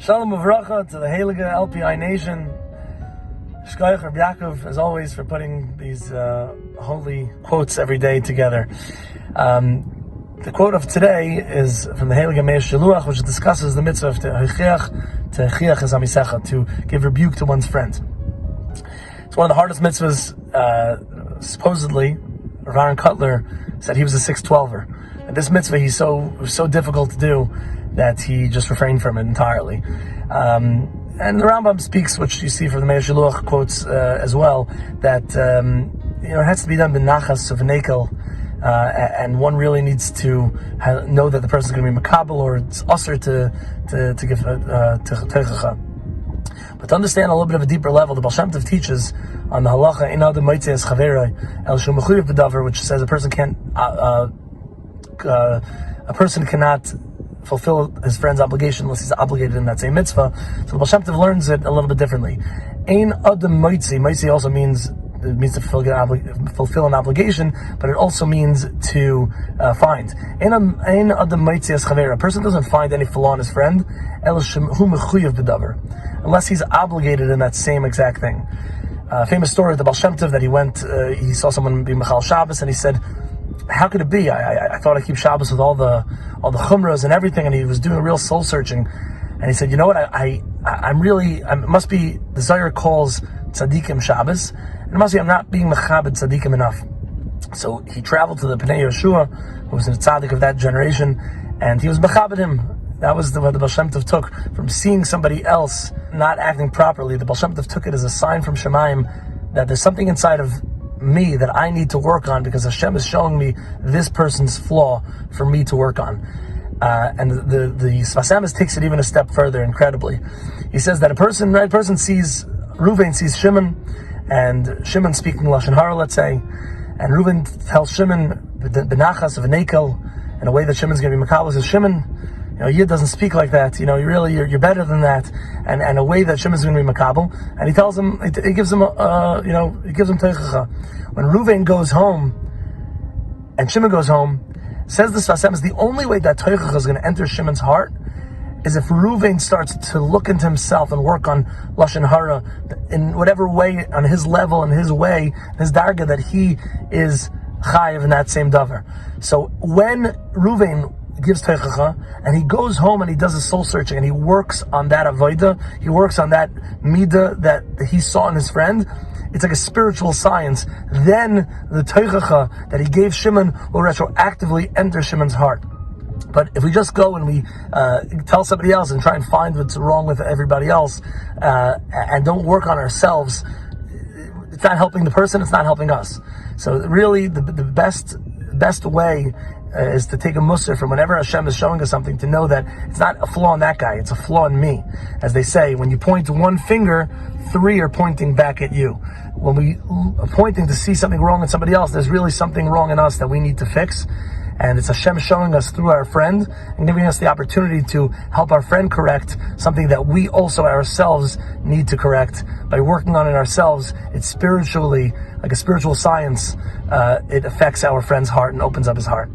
Shalom uvracha to the Heilige LPI Nation. Shkoyach Rabbi Yaakov, as always, for putting these holy quotes every day together. The quote of today is from the HaMeor SheBah, which discusses the mitzvah of to give rebuke to one's friend. It's one of the hardest mitzvahs. Supposedly, Aaron Cutler said he was a 612er. And this mitzvah was so difficult to do that he just refrained from it entirely. And the Rambam speaks, which you see from the HaMeor SheBah quotes as well, that it has to be done b'nachas of nekel, and one really needs to know that the person is going to be makabel, or it's usher to give teichacha. But to understand a little bit of a deeper level, the Baal Shem Tov teaches on the halacha in adam moitzeis chaveroi el shu mechuyev b'davar, which says a person cannot fulfill his friend's obligation unless he's obligated in that same mitzvah. So the Baal Shem Tov learns it a little bit differently. Ein adam moitzi. Moitzi also means to fulfill an obligation, but it also means to find. Ein adam moitzi es chaver. A person doesn't find any flaw in his friend unless he's obligated in that same exact thing. Famous story of the Baal Shem Tov that he saw someone be Mechal Shabbos, and he said, how could it be? I thought I keep Shabbos with all the chumras and everything, and he was doing real soul searching, and he said, you know what? I'm must be the Zohar calls tzaddikim Shabbos, and it must be I'm not being mechabed tzaddikim enough. So he traveled to the Pnei Yeshua, who was a tzaddik of that generation, and he was mechabed him. That was what the Baal Shem Tov took from seeing somebody else not acting properly. The Baal Shem Tov took it as a sign from Shemayim that there's something inside of me that I need to work on, because Hashem is showing me this person's flaw for me to work on. And the Sfas Emes takes it even a step further, incredibly. He says that a person sees, Reuven sees Shimon, and Shimon speaking Lashon Hara, let's say, and Reuven tells Shimon b'nachas of nekel, in a way that Shimon's going to be makabel. Says, Shimon, Yid doesn't speak like that. You're better than that, and a way that Shimon's going to be makabel. And he tells him, he gives him teichacha. When Reuven goes home, and Shimon goes home, says the Sfas Emes, the only way that teichacha is going to enter Shimon's heart is if Reuven starts to look into himself and work on Lashon Hara in whatever way, on his level, in his way, his darga, that he is chayiv in that same davar. So when Reuven gives teichacha, and he goes home and he does his soul searching, and he works on that avodah, he works on that midah that he saw in his friend, it's like a spiritual science. Then the teichacha that he gave Shimon will retroactively enter Shimon's heart. But if we just go and we tell somebody else and try and find what's wrong with everybody else, and don't work on ourselves, it's not helping the person, it's not helping us. So really, the best way is to take a musar from whenever Hashem is showing us something, to know that it's not a flaw in that guy, it's a flaw in me. As they say, when you point one finger, 3 are pointing back at you. When we are pointing to see something wrong in somebody else, there's really something wrong in us that we need to fix. And it's Hashem showing us through our friend and giving us the opportunity to help our friend correct something that we also ourselves need to correct. By working on it ourselves, it's spiritually, like a spiritual science, it affects our friend's heart and opens up his heart.